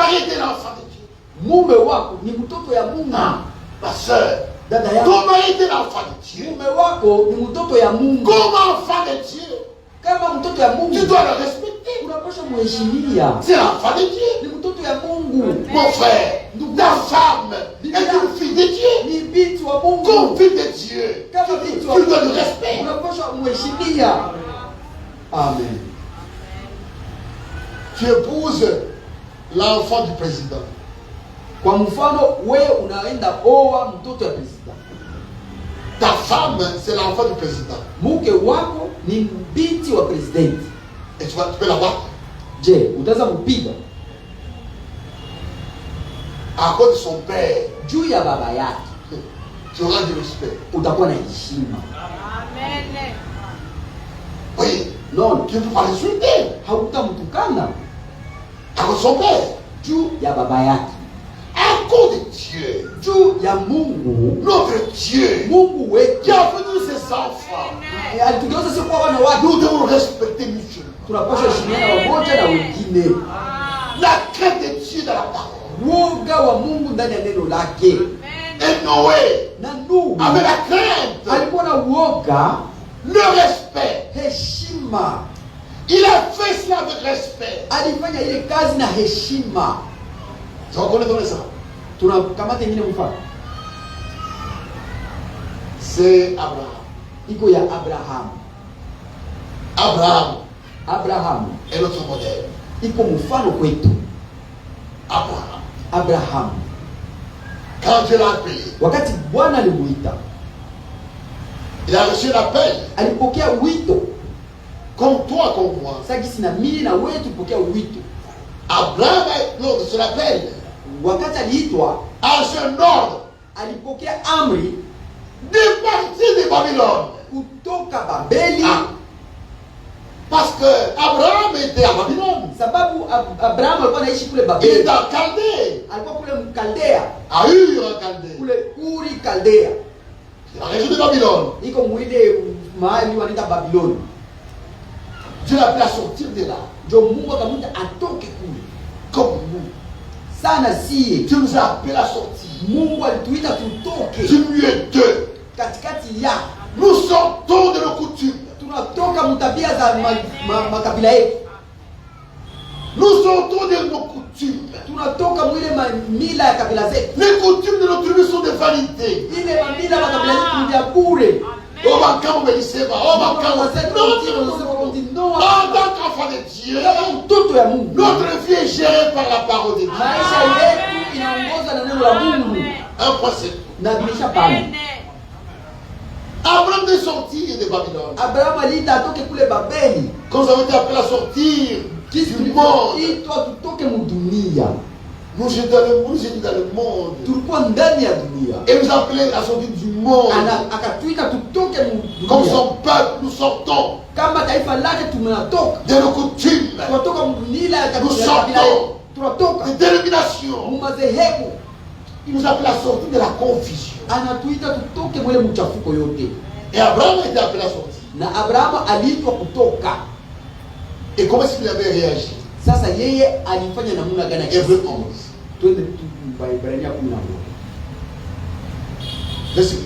mari est un enfant de Dieu. Mume wako ni mtoto ya Mungu. Ma soeur, Dada yangu, ton mari est un enfant de Dieu. mume wako ni mtoto ya Mungu. Comme enfant de Dieu, Kama mtoto ya Mungu, tu dois le respecter. unapaswa muheshimia. C'est l'enfant de Dieu. Ni mtoto ya Mungu. Mon frère, ta femme est une fille de Dieu. Ni binti wa Mungu. Comme fille de Dieu, Kama binti wa tu dois le Mungu, respect. unapaswa muheshimia. Amen. Tu épouses l'enfant du président. Kwa mfano, wewe unaenda oa mtoto ya president. Ta femme, c'est l'enfant du président. Mke wako ni binti wa president. Et tu peux la voir. Je, utaweza kupiga À cause de son père, juu ya baba yake, tu auras du respect. utakuwa na heshima. Amen. Oui, Non, tu ne peux pas l'insulter. hautamtukana À cause de son père. juu ya baba yake, À cause de Dieu. juu ya Mungu. Notre Dieu Mungu wetu qui a venu ses enfants. alitugeuza sisi kuwa wana wake. Nous devons le respecter mutuellement. Tunapaswa heshimiana wamoja na wengine. La crainte de Dieu dans la parole. Woga wa Mungu ndani ya neno lake. Et Noé, Na Nuhu avec la crainte, alikuwa na uoga, le respect. heshima. Il a fait cela avec respect. Alifanya ile kazi na heshima. Tu reconnais ton ça? Tunakamata ingine mfano, C'est Abraham. iko ya Abrahamu. Abraham Abrahamu est notre modèle. iko mfano kwetu. Abraham. Abrahamu Quand Dieu l'a appelé, wakati Bwana alimuita, il a reçu l'appel. alipokea wito. Comme toi, comme moi. Sagisi na mimi na wewe tulipokea wito. Abraham, lors de son appel, Wakati aliitwa, a reçu un ordre alipokea amri de partir de Babylone. kutoka Babeli. Ah. Parce que Abraham était à Babylone. Sababu Abrahamu alikuwa anaishi kule Il Babeli. était à Chaldée, Alikuwa kule Mkaldea, à Ur en Chaldée, kule Uri Kaldea. la région de Babylone. Iko mwile mahali wanaita Babiloni. Dieu l'a appelé à sortir de là. Ndio Mungu akamwita atoke kule. Comme nous. Sana sie, Dieu nous a appelé à sortir. Mungu alituita tutoke Du milieu d'eux. katikati ya. Nous sortons de nos coutumes. Tunatoka mtabia za makabila yetu. Nous sortons de nos coutumes. Tunatoka mwile mila ya kabila zetu. Les coutumes de nos tribus sont des vanités. Ile mamila ya kabila zetu ni vya bure. Oh, ma quand vous obéissez pas. Oh, ma quand Non, en tant qu'enfant de Dieu, kama mtoto ya Mungu, notre vie est gérée par la parole de Dieu. maisha yetu inaongozwa na neno la Mungu. Un point c'est tout. Na bilisha pale. Abraham est sorti de Babylone. Abrahamu aliita atoke kule Babeli. Quand nous avons été appelés à sortir Kisi du monde, tulivyoitwa tutoke mudunia. nous étions dans le monde. Tulikuwa ndani ya dunia. Et nous appelés à sortir du monde. Akatuita tutoke Comme mudunia. son peuple, nous sortons Kama taifa lake tumetoka. de nos coutumes, Tunatoka mila ya kabila Tusoko. yetu. Tunatoka de dénominations. mumadhehebu. Il nous appelle à sortir de la confusion. Anatuita tutoke mwele mchafuko yote. Et Abraham a été appelé à sortir. Na Abrahamu aliitwa kutoka. Et comment est-ce qu'il avait réagi? Sasa yeye alifanya namna gani? Hébreux 11. Twende tu Waebrania 11. Verset 8.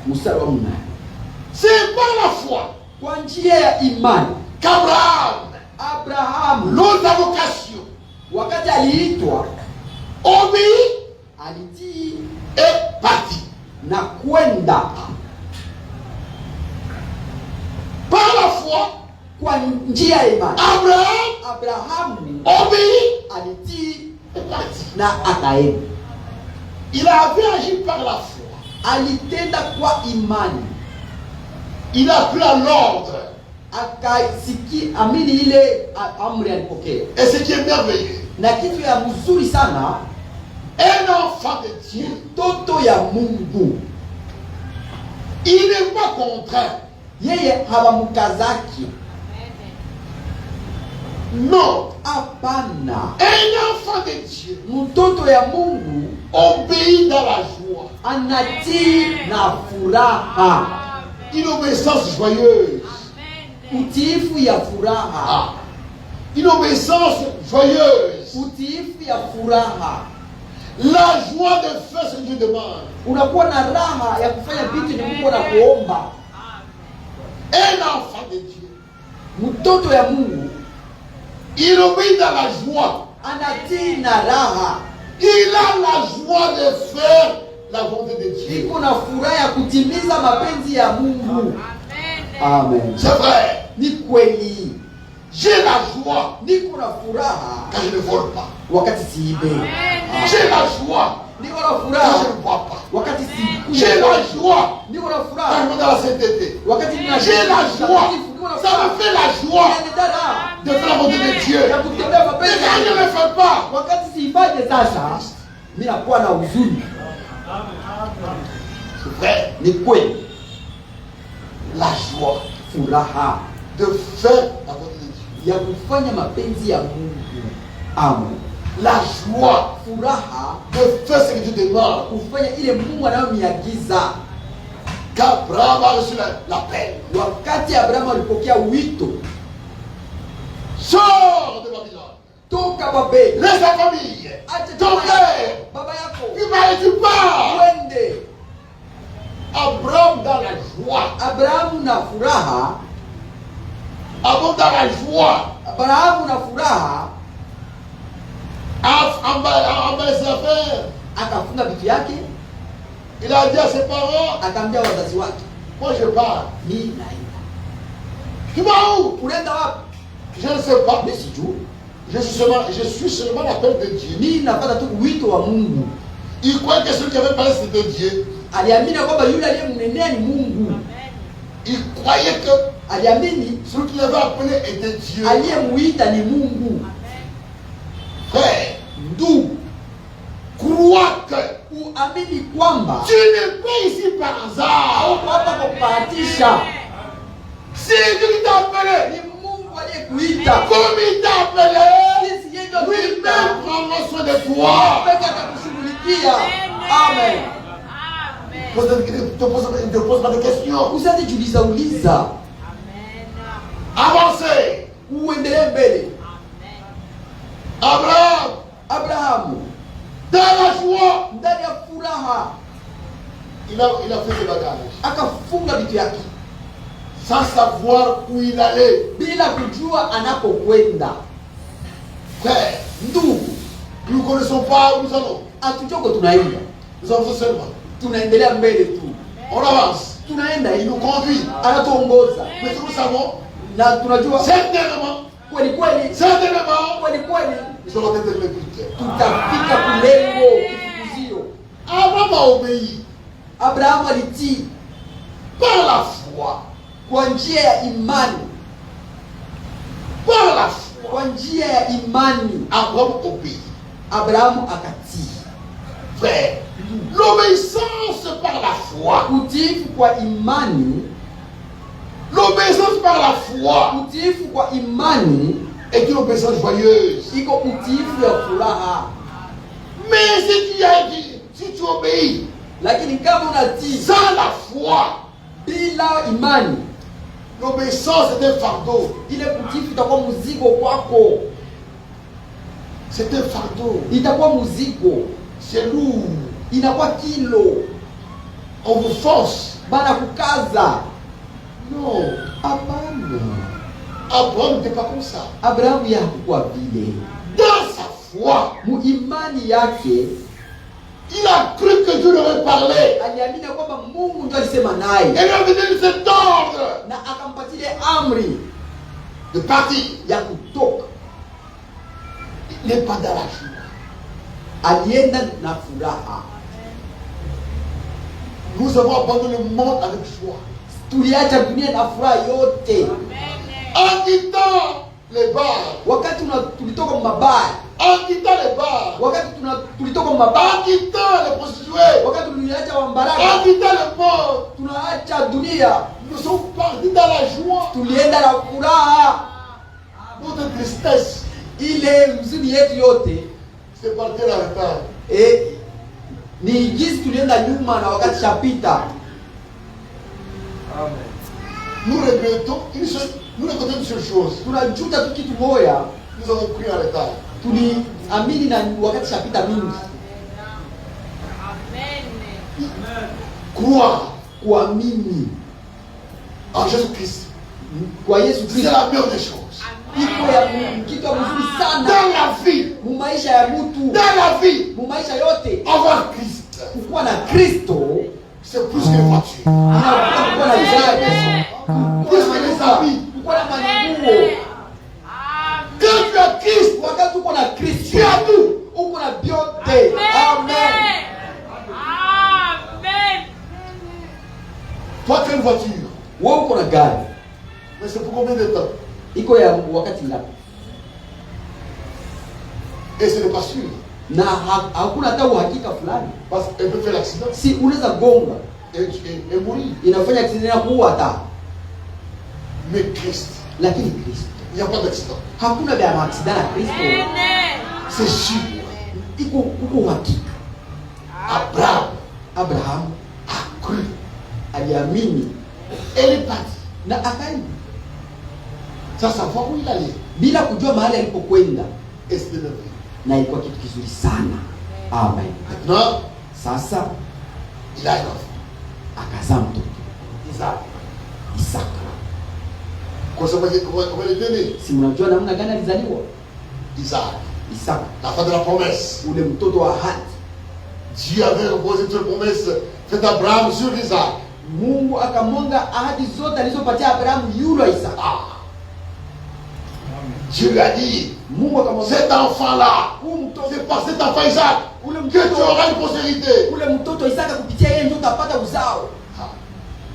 Mstari wa 8. C'est par la foi Kwa njia ya imani qu'Abraham, Abrahamu l'autre vocation, wakati aliitwa obéit alitii et parti. na kwenda. Par la foi, Kwa njia ya imani Abraham Abrahamu obéit alitii et parti. na akaenda. Il avait agi par la foi. Alitenda kwa imani, Il a pris à l'ordre. akasiki amini ile amri alipokea. Et ce qui est merveilleux, Na kitu ya mzuri sana, un enfant de Dieu, mtoto ya Mungu il n'est pas contraint. yeye hawamkazaki. Non. Hapana, Un enfant de Dieu mtoto ya Mungu obéit dans la joie. anatii na furaha, Une obéissance joyeuse. utiifu ya furaha. Ah. Une obéissance joyeuse. utiifu ya furaha. La joie de faire ce que Dieu demande. Unakuwa na raha ya kufanya vitu yenye Mungu anakuomba. Un enfant de Dieu, Mtoto ya Mungu il obéit dans la joie. anatii na raha. Il a la joie de faire la volonté de Dieu. Iko na furaha ya kutimiza mapenzi ya Mungu. Amen. C'est vrai. Ni kweli. J'ai la joie Niko na furaha quand je ne vole pas. wakati siibe. J'ai la joie Niko na quand je furaha ne bois pas. wakati sikui. J'ai la joie Niko na quand je furaha vais dans la sainteté. wakati J'ai la joie. Ça me fait la joie de faire la volonté de Dieu. ya kutembea Mais mapenzi. quand je ne le fais pas, Wakati siifanye sasa, mimi nakuwa na huzuni. c'est vrai. Ni kweli. La joie Furaha de faire la volonté de Dieu. ya kufanya mapenzi ya Mungu. Amen. La joie Furaha de faire ce que Dieu demande. kufanya ile Mungu anayomiagiza. Quand Abraham a reçu l'appel, Wakati Abrahamu alipokea wito, sors de Babylone, toka Babeli, laisse ta famille, acha ton frère, baba yako, tu vas et tu pars. wende. Abraham dans la joie, Abrahamu na furaha, Abraham dans la joie, Abrahamu na furaha a emballé ses affaires. akafunga vitu yake, Il a dit à ses parents, akaambia wazazi wake, moi je pars. mimi naenda. Tu vas où? Unaenda wapi? Je ne sais pas. Mimi sijui. Je suis seulement l'appel de Dieu. Mimi napata tu wito wa Mungu. Il croyait que celui qui avait parlé c'était Dieu. Aliamini kwamba yule aliyemnenea ni Mungu. Il croyait que Aliamini celui qui l'avait appelé était Dieu. aliyemuita ni Mungu. Frère, Ndugu, crois que uamini kwamba tu n'es pas ici par hasard. uko hapa kwa kubahatisha. C'est Dieu qui t'a appelé. Ni Mungu aliyekuita. Comme il t'a appelé, Jinsi yeye ndio lui-même prendra soin de toi. peke atakushughulikia. Amen. Ne te pose pas de questions. Usijiuliza uliza. Avancez. Uendelee mbele. Abrahamu Dans la joie, ndani ya furaha il a fait ses bagages. akafunga vitu yake Sans savoir où il allait. bila kujua anapokwenda. Frère, Ndugu, nous ne connaissons pas où nous allons. hatujoko tunaenda, Nous avançons seulement. tunaendelea mbele tu, On avance. tunaenda, Il nous conduit. anatuongoza Mais ce que nous savons, na tunajua certainement, kweli kweli kweli nous allons atteindre le but. tutafika kulengo kifukuzio. Abraham a obéi Abrahamu alitii par la foi. kwa njia ya imani, Par la foi. kwa njia ya imani Abraham obéit. Abrahamu akatii. Frère, l'obéissance par la foi. Utiifu kwa imani, L'obéissance par la foi utiifu kwa imani est une obéissance joyeuse. iko utiifu ya furaha. Mais si tu obéis Lakini kama unatii sans la foi, bila imani, l'obéissance est un fardeau. ile utiifu itakuwa mzigo kwako, C'est un fardeau. itakuwa mzigo, C'est lourd. inakuwa kilo, On vous force. bana kukaza. Non. Hapana, Abraham n'était pas comme ça. Abrahamu yeye hakukuwa vile. Dans sa foi, Muimani yake il a cru que Dieu lui avait parlé. aliamini kwamba Mungu ndio alisema naye Et lui a donné cet ordre na akampatia amri de partir. ya kutoka. Il n'est pas dans la joie. Alienda na furaha. Nous avons abandonné le monde avec joie. Tuliacha dunia na furaha yote. En quittant les bars, Wakati tulitoka mabaya, en quittant les bars, wakati tulitoka mabaya, en quittant les prostituées, wakati tuliacha en wambaraka, quittant le monde, tunaacha dunia, nous sommes partis dans la joie. tulienda na furaha. Notre tristesse, Ile huzuni yetu yote c'est partir en retard. ni jinsi tulienda nyuma na wakati shapita. Nous regrettons une seule chose. Tunajuta tu kitu moja, Nous avons pris en retard. tuliamini na wakati shapita mingi. Croire, kuamini en Jésus-Christ, kwa Yesu c'est Kristo la meilleure des choses. iko ya kitu mzuri sana Dans la vie, mu maisha ya mtu, dans la vie, mu maisha yote. avoir Christ, Kukuwa na Kristo c'est plus qu'une voiture. kukuwa na gari, Plus que les habits. kukuwa na manguo. Quand tu as Christ, Wakati uko na Kristo tu as tout. uko na vyote. Amen. Toi, tu as une voiture. Wewe uko na gari, Mais c'est pour combien de temps? iko ya wakati ngapi? Et ce n'est pas sûr. Na hakuna hata uhakika fulani, Parce qu'elle peut faire l'accident si unaweza gonga et mourir. inafanya accident na kuua hata. Mais Christ, Lakini Kristo il n'y a pas d'accident. hakuna vya accident na Kristo, C'est sûr. iko uhakika. Abraham A cru. aliamini Elle est partie. na akaenda Sans savoir où il allait. bila kujua mahali alipokwenda, Et c'était le vrai. na ilikuwa kitu kizuri sana. Amen. Maintenant, Sasa il a un enfant. akazaa mtoto Isaac. Isaka. Comment il était né? Si mnajua namna gani alizaliwa Isaac. Isaka? L'enfant de la promesse. Ule mtoto wa ahadi. Dieu avait reposé toute la promesse faite à Abraham sur Isaac. Mungu akamwanga ahadi zote alizopatia Abrahamu yule Isaka. Ah. Dieu lui a dit, Mungu akamwambia cet enfant-là, huyu mtoto, c'est par cet enfant Isaac que tu auras une postérité. ule mtoto Isaka, kupitia yeye ndio utapata uzao. Ah.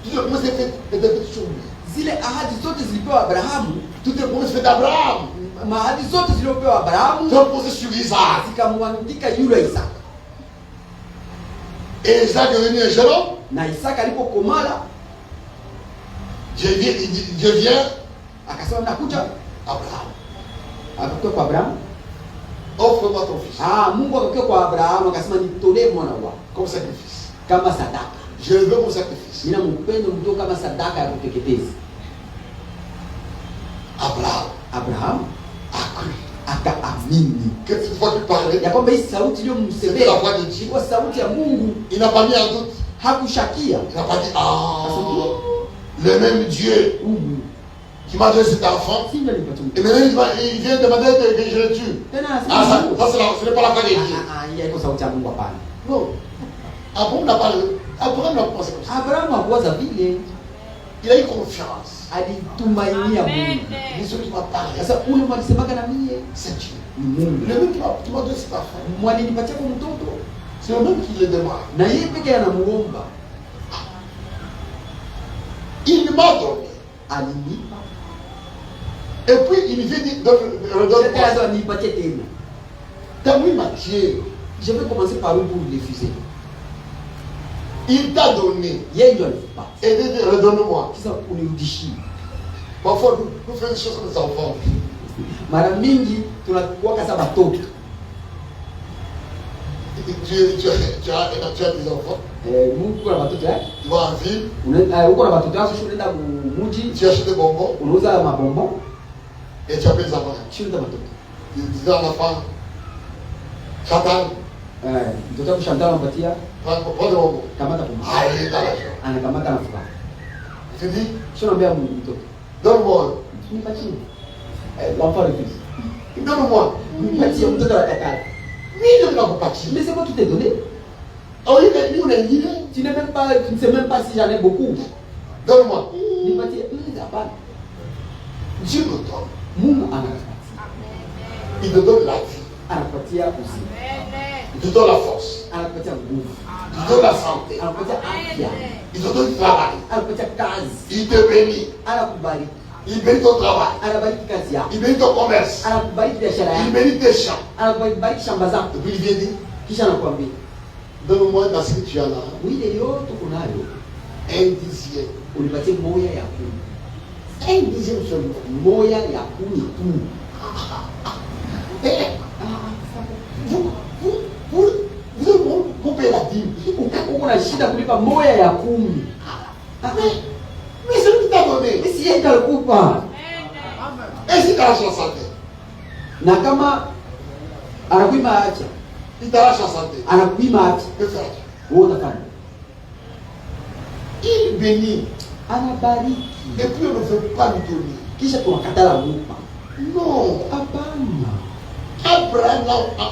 Toutes les promesses étaient faites sur lui. Zile ahadi zote zilipewa Abrahamu, Toutes les promesses faites à Abraham mahadi zote zilizopewa Abrahamu sont posées sur Isaac. zikamwandika yule Isaka. Et Isaac est devenu un jeune homme. Na Isaka alipokomala, Dieu vient, akasema nakuja. Abraham, Akakuja kwa Abrahamu. offre-moi ton fils Mungu akakuja kwa Abrahamu akasema nitolee mwana wako comme sacrifice. kama sadaka. Je le veux comme sacrifice. Nina mpendo mtoto kama sadaka ya kuteketeza. Abrahamu A cru akaamini que cette fois qu'il parlait, ya kwamba hii sauti c'était la iliyomsemea voix de Dieu. ilikuwa sauti ya Mungu. Il n'a pas mis en doute. Hakushakia. Il n'a pas dit, ah, le même Dieu qui m'a donné cet enfant. Si ndio alipatia Et mtoto. maintenant il vient demander que je le tue. Tena Ah, anasema ça ce n'est pas la voix de Dieu. hii haiko sauti ya Mungu, hapana. Non. Abraham n'a pas pensé comme ça. Abrahamu hakuwaza vile, Il a eu confiance. alitumainia Mungu. Il dit, celui qui m'a parlé, Sasa ule mwalisemaka na mie c'est Dieu. ni Mungu. Le même qui m'a donné cet enfant. Mwalinipatia kwa mtoto C'est le même qui le demande. na yeye peke anamuomba. Il m'a donné. Alinipa. Et puis il vient dire, redonne-moi. Sasa nipatie tena. T'as mis ma Dieu. Je vais commencer par où pour refuser. Il t'a donné. Yeye ndio alipa. Et il dit, redonne-moi. Sasa unirudishie. Parfois, nous faisons des choses comme des enfants. Mara mingi tunakuwa kasa watoto. Tu as des enfants. Mungu kuna watoto yake. Tu vas en ville. Uko na watoto wako, unaenda mji, Tu achètes des bonbons. unauza mabombo, Et tu appelles les enfants. unauza watoto. Tu dis à l'enfant, Chantal, Mtoto wako Chantal anapatia, prends des bonbons. kamata pombe. Ah, il est dans la joie. Anakamata na furaha. Tu dis, Sio naambia mtoto, donne-moi. nipatie. L'enfant refuse. Donne-moi. Nipatie, mtoto anataka. Oui, je ne l'ai pas dit. Mais c'est moi qui t'ai donné. Oh, il est on est libre. Tu ne sais même pas si j'en ai beaucoup. Donne-moi. Nipatie, hapana. Dieu me donne. Mungu anakupatia. Il te donne la vie. Anakupatia uzima. Il te donne la force. Anakupatia nguvu. Il te donne la santé. Anakupatia afya. Il te donne le travail. Anakupatia kazi. Il te bénit. Anakubariki. Il bénit ton travail. Anabariki kazi yako. Il bénit ton commerce. Anakubariki biashara Il yako. bénit tes champs. Anakubariki shamba zako. Et puis il vient dire, Kisha anakuambia, donne-moi dans ce que tu as là ile yote kunayo, un dixième. unipatie moya ya kumi. Un dixième seulement. Moya ya kumi tu. Eh, vous êtes bon pour payer la dîme. Uko na shida kulipa moya ya kumi. Mais c'est lui qui t'a donné. Si yeye ndio alikupa. Et si tu as la santé. Na kama anakuima acha, il t'arrache la santé. anakuima acha, Que faire? wewe unafanya. Il bénit. Anabariki. Et puis on ne veut pas lui donner. Kisha tunakatala kumpa. Non. Hapana.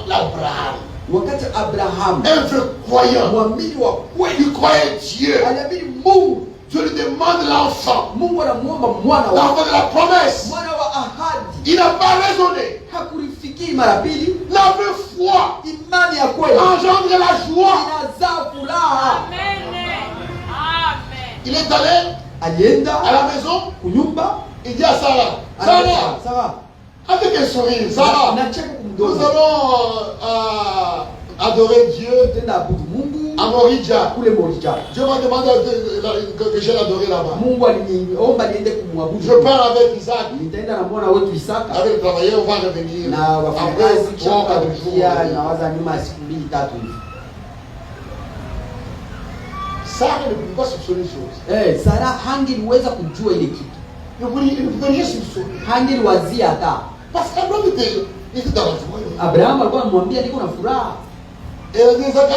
L'Abraham. Wakati Abraham, Un vrai croyant. mwamini wa kweli, Il croyait Dieu. aliamini Mungu. Dieu lui demande l'enfant. Mungu anamuomba mwana wa L'enfant de la promesse. mwana wa ahadi. Il n'a pas raisonné. Hakulifikiri mara pili. La vraie foi Imani ya kweli engendre la joie. inazaa furaha. Amen. Il est allé Alienda à la maison. kunyumba, Il dit à Sarah, Sarah, Sarah, avec un sourire, Sarah, nacheka nous kumdomo, allons adorer Dieu tenda abudu Mungu à Moridja. kule Morija. Dieu m'a demandé que j'aille adorer là-bas. Mungu aliniomba niende kumwabudu. Je pars avec Isaac, Nitaenda na mwana wetu Isaka avec le travailleur, on va revenir. na wafanyakazi, Après kisha 3 ou 4 jours. tutarudia na waza nyuma ya siku 2-3 hivi. Sarah ne pouvait pas soupçonner les choses. Sara hangeliweza kujua ile kitu, Il ne pouvait rien soupçonner. hangeliwazia hata. Parce qu'Abraham était dans la joie. Abrahamu alikuwa anamwambia niko na furaha. Et Isaac,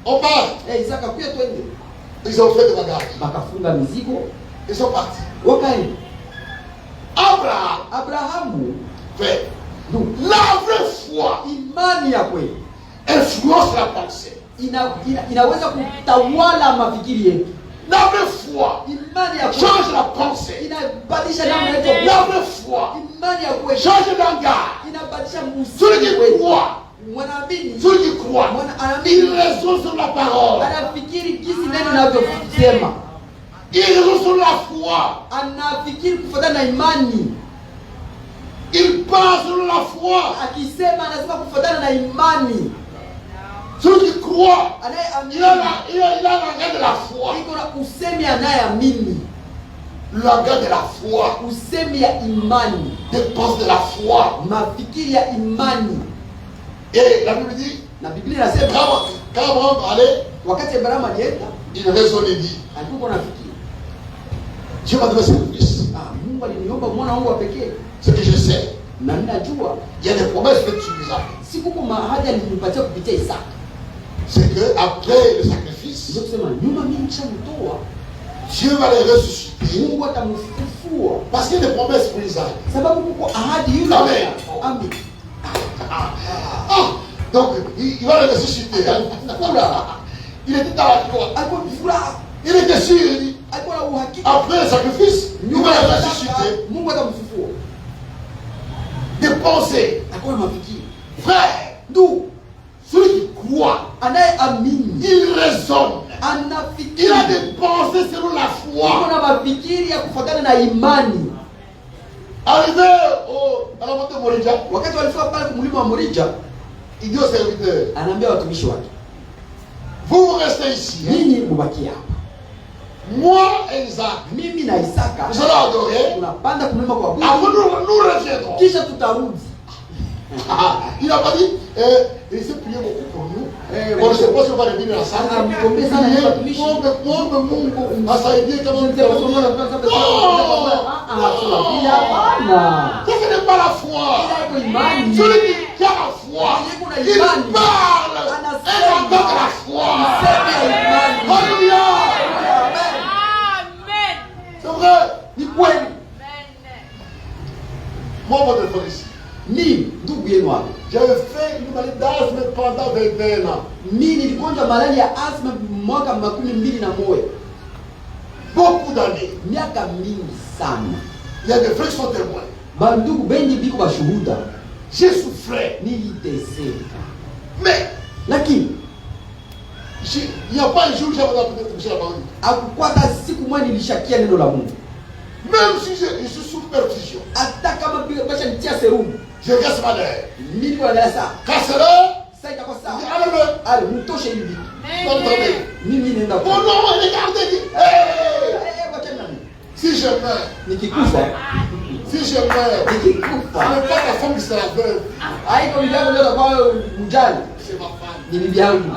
on part. Isaka, kuya twende. Ils ont fait des bagages. Bakafunga mizigo Ils sont partis. wakaenda. Abraham Abrahamu, fait. donc La vraie foi imani ya kweli influence la pensée. inaweza kutawala mafikiri yetu. La vraie foi Imani ya kweli change la pensée. inabadilisha namna yetu. La vraie foi Imani ya kweli change d'engard. inabadilisha Celui qui msingi wetu. croit, Mwanaamini, celui qui croit, mwana il anaamini, raisonne sur la parole. anafikiri jinsi neno linavyosema, Il raisonne sur la foi. anafikiri kufuatana na imani. Il pense sur la foi. Akisema anasema kufuatana na imani. Celui qui croit, il a Anayeamini le langage de la foi. iko na usemi anayeamini, Le langage de la foi usemi ya imani, dépense de la foi. mafikiri ya imani. Et la Bible dit, Na Biblia inasema quand Abraham allait, wakati Abrahamu alienda, il raisonne et dit, alikuwa anafikiri, Dieu m'a donné son fils. Mungu aliniomba mwana wangu wa pekee, Ce que je sais, na ninajua il y a des promesses faites sur Isaac. siku kwa mahali alinipatia kupitia Isaka. C'est que après le sacrifice, Ndio kusema nyuma mimi nishamtoa, Dieu va les ressusciter. Mungu atamfufua Parce qu'il y a des promesses pour Isaac. sababu kuko ahadi yule. Amen. Amen. Donc, il va les ressusciter. Il était dans la joie. Alikuwa furaha, Il était sûr, il dit, alikuwa na uhakika après le sacrifice, il va les ressusciter. Mungu atamfufua. Des pensées. Alikuwa na mafikiri. Frère, Ndugu, celui qui croit, anayeamini il raisonne. anafikiri, Il a des pensées selon la iko foi. na mafikiri ya kufuatana na imani. Arrivé à la montée de Moridja, Wakati walifika pale kumlima wa Morija, il dit aux serviteurs, anaambia watumishi wake, vous restez ici. nyinyi mubaki hapa, Moi et Isaac, mimi na Isaka nous allons adorer. tunapanda kulima kwa Après, Bwana, nous reviendrons. kisha tutarudi. Il n'a pas dit, il s'est prié beaucoup pour nous. On ne sait pas si on va revenir ensemble. Mkombee sana nyinyi watumishi. Muombe Mungu asaidie kama Hapana. Ça, ce n'est pas la foi. Ila iko imani. Celui qui a la foi, il parle et entend de la foi. Usemi ya imani. Alléluia. Amen. Amen. C'est vrai. Ni kweli. Moi, mon téléphone ici. Ni ndugu yenu hapa, J'avais fait une maladie d'asthme pendant 21 ans. mimi niligonjwa malali ya asma mwaka 21, Beaucoup d'années. miaka mingi sana. Il y a des frères qui sont témoins. Bandugu bengi biko bashuhuda, J'ai souffert. niliteseka, Mais lakini il n'y a pas un jour où j'avais entendu toucher la parole. akukwata siku moja nilishakia neno la Mungu. Même si je suis sous perfusion, Hata kama basha nitia serumu, je reste malade. mimi kwa darasa Quand c'est l'heure, sasa itakuwa je sawa. dis allez, Ale mtoshe hivi vitu. vous entendez? Mimi nenda Oh kwa non, regardez, dit, hey, wacha nani. si je meurs, Nikikufa, si je meurs, ce nikikufa. n'est pas ta femme qui sera veuve, Haiko bibi yangu ndio kwa mjali, c'est ma femme. ni bibi yangu.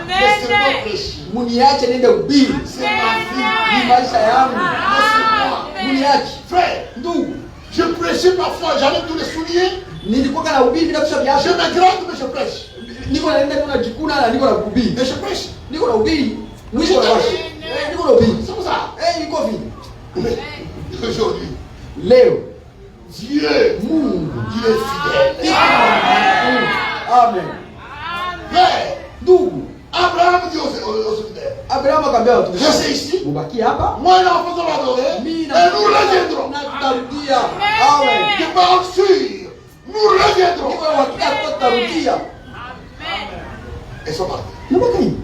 Laissez-moi Amen. prêcher. Muniache nende ubiri. C'est ma vie. Ni maisha yangu. Laissez-moi. Muniache. Frère, Ndugu, je prêchais parfois, j'avais tous les souliers. nilikuwa kana ubiri bila kusha Je biashara. me gratte, mais je prêche. Niko naenda kuna jikuna na niko na kuhubiri. Mais je prêche. Niko na ubiri. Mwisho wa washi. Niko na ubiri. C'est pour ça. Niko vile. Mais aujourd'hui, Leo Dieu, Mungu il est fidèle. Amen. Frère, Ndugu, Abraham dit aux fidèles, Abraham akamwambia watu, restez ici. mubaki hapa. Moi et l'enfant de l'adorer, et Mimi nous reviendrons. na tutarudia. Amen. De parole sûre, nous reviendrons. Niko na uhakika tutarudia. Et ils sont partis. Nabaka hii.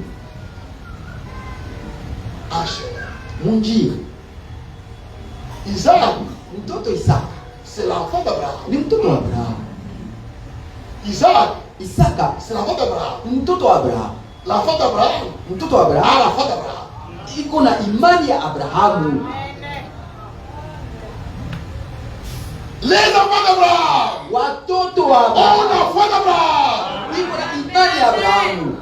Enchaîne. Munjia. Isaac, Mtoto Isaka c'est l'enfant d'Abraham. ni mtoto wa Abrahamu. Isaac, Isaka c'est l'enfant d'Abraham. ni mtoto wa Abrahamu. L'enfant d'Abraham. Mtoto wa Ah, Abrahamu l'enfant d'Abraham. iko na imani ya Abrahamu. Les enfants d'Abraham. Watoto wa Oh, Abrahamu l'enfant d'Abraham. iko na imani ya Abrahamu.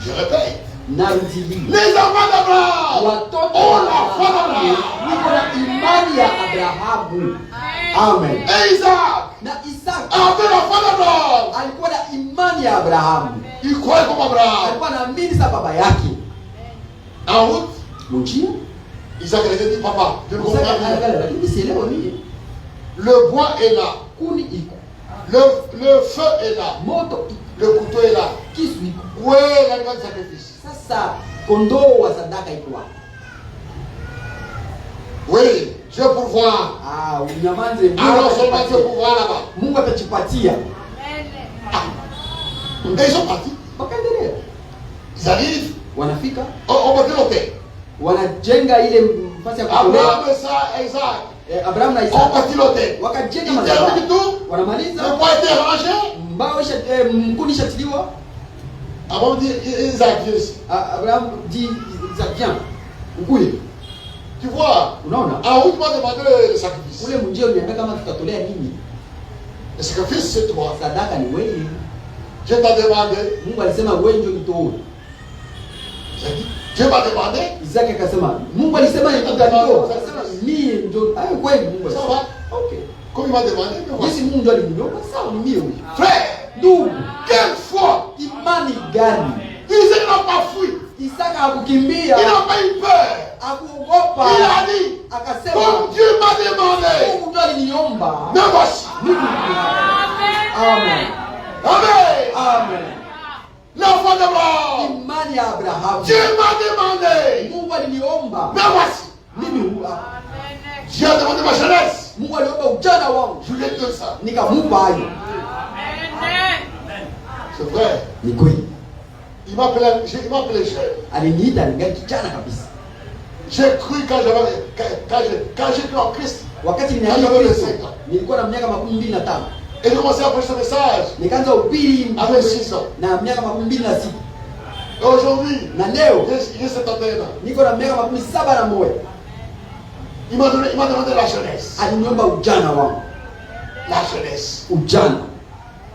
Je répète. Narudilia, Les enfants d'Abraham. watoto Oh, wa l'enfant Abrahamu d'Abraham. iko na imani ya Abrahamu. Amen. Et Isaac Na Isaka avait l'enfant d'Abraham. alikuwa na imani ya Abrahamu, Il croyait comme Abraham. alikuwa anaamini sa baba yake. En route, Mujia Isaac a dit, papa, je ne comprends Isaka rien. anakala, lakini sielewa nini. Le bois est là. Kuni iko, Le feu est là. moto iko, Le couteau est là. kisu iko. Où est l'animal de sacrifice? Sasa kondoo wa sadaka iko wapi? Oui, Dieu pourvoit. Ah, unyamanze. Alors seulement Dieu pourvoit là-bas. Mungu atachipatia. Et ils sont partis. Wakaendelea, Ils arrivent. wanafika On bâtit l'hôtel. wanajenga ile nafasi ya kutolea. Abraham et Isaac. Abrahamu na On Isaka bâtit l'hôtel. wakajenga Ils madhabahu, terminent tout. wanamaliza, Le bois était rangé. mbao mkuni ishatiliwa. Abraham dit, Isaac, viens ici. Abrahamu dit Isaka, viens ukuye. Tu vois, Unaona en route, m'a demandé le sacrifice. ule mjia uliambia kama tutatolea nini? Le sacrifice, c'est toi. Sadaka ni wewe. Dieu t'a demandé. Mungu alisema wewe ndio nitoe. J'ai dit, Dieu m'a demandé. Isaka akasema Mungu alisema nitakatoa. Akasema mimi ndio hayo kweli Mungu. Ça alisema. va. Okay. Comme il m'a demandé. mais voici. Jinsi Mungu ndio aliniomba, sawa ni mimi. Frère, Ndugu, quelle foi. imani gani? Isaac n'a pas fui. Isaka hakukimbia, Il n'a pas eu peur. hakuogopa. Il a dit, Akasema comme Dieu m'a demandé. Mungu ndio aliniomba. Me voici. Mimi ni hapa. Amen. Amen. Amen. L'enfant d'Abraham. Imani ya Abrahamu. Dieu m'a demandé. Mungu aliniomba. Me voici. Mimi hu hapa. Dieu a demandé ma jeunesse. Mungu aliomba ujana wangu. Je lui ai donné ça. Nikamupa hayo. C'est vrai. Ni kweli. Il m'appelait jeune. Aliniita ningali kijana kabisa. J'ai cru quand j'ai cru en Christ. Wakati Ah, ninaamini j'avais Kristo, 5 ans. nilikuwa na miaka 25. Et j'ai commencé à prêcher ce message Nikaanza ubiri avec 6 ans. na miaka 26. Et aujourd'hui, Na leo j'ai 71 ans. niko na miaka 77. Il m'a demandé la jeunesse. Aliniomba ujana wangu. La jeunesse. Ujana.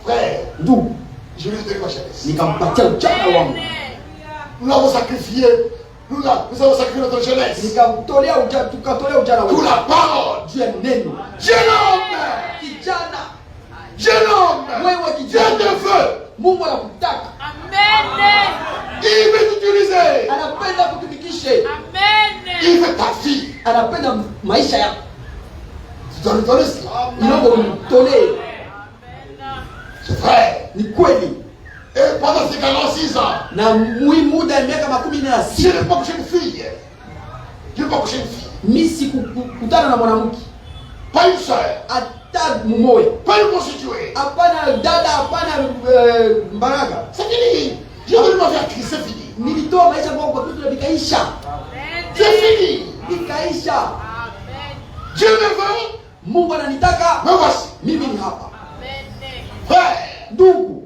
Frère, Ndugu, je lui ai donné ma jeunesse. nikampatia ujana wangu. Nous l'avons sacrifié. Nous avons sacrifié notre jeunesse. Nikamtolea ujana, tukatolea ujana Pour wetu. la parole. Juu ya neno. Jeune homme. Kijana, Jeune homme. wewe Dieu kijana. te veut. Mungu anakutaka. Il veut t'utiliser. Anapenda kutumikishe. Il veut ta vie. Anapenda maisha yako. Tu dois lui donner cela. Inaomba umtolee. C'est vrai. Ni kweli. Et pendant ces 46 ans, Na muda ya miaka je 16 n'ai pas couché une fille. Je n'ai pas couché une fille. mimi sikukutana na mwanamke Pas une soeur. hata mmoja. Pas une prostituée. Hapana dada, hapana mbaraga. C'est fini. J'ai donné ma vie à Christ. C'est fini. Nilitoa maisha yangu kwa Kristo na vikaisha. C'est fini. Vikaisha. Dieu me veut. Mungu ananitaka. Me voici. Mimi ni hapa. Frère, Ndugu,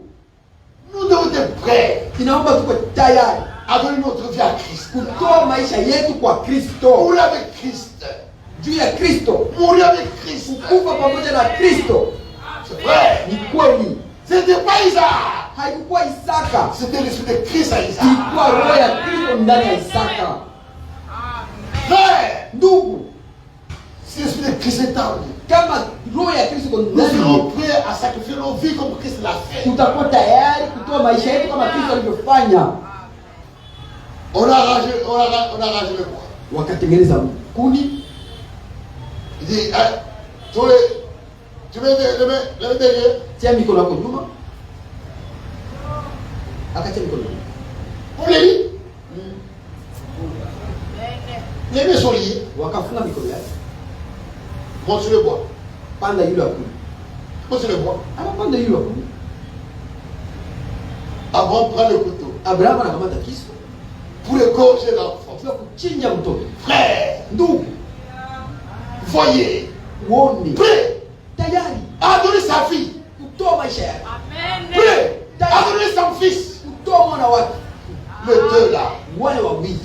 nous devons être prêts inaomba tuwe tayari à donner notre vie à Christ. kutoa maisha yetu kwa Kristo. Mourir avec Christ. Juu ya Kristo. Mourir avec Christ. Kufa pamoja na Kristo. C'est vrai. Ni kweli. C'était pas Isaac. Haikuwa Isaka. C'était l'esprit de Christ à Isaac. Ilikuwa roho ya Kristo ndani ya Isaka. Frère, Ndugu, si l'esprit de Christ est en lui, kama roho ya Kristo iko nous ndani serons yetu, prêts à sacrifier nos vies comme Christ l'a fait. tutakuwa tayari kutoa maisha yetu kama Kristo alivyofanya. On a arrangé le bois. Wakatengeneza kuni. Il dit, tu mets les mains derrière. Tia mikono yako nyuma. Akatia mikono nyuma. Pour les lits. Les mains sont liées. Wakafunga mikono yake. Monte sur le bois. Panda yule wa kuni. Monte sur le bois. Anapanda yule wa kuni. Abraham prend le couteau. Abrahamu anakamata kisu Pour égorger l'enfant. kwa kuchinja mtoto. Frère, Ndugu, voyez, uone prêt tayari à donner sa fille. kutoa maisha yake, Prêt à donner son fils. kutoa mwana wake. Les deux là. Wale wawili,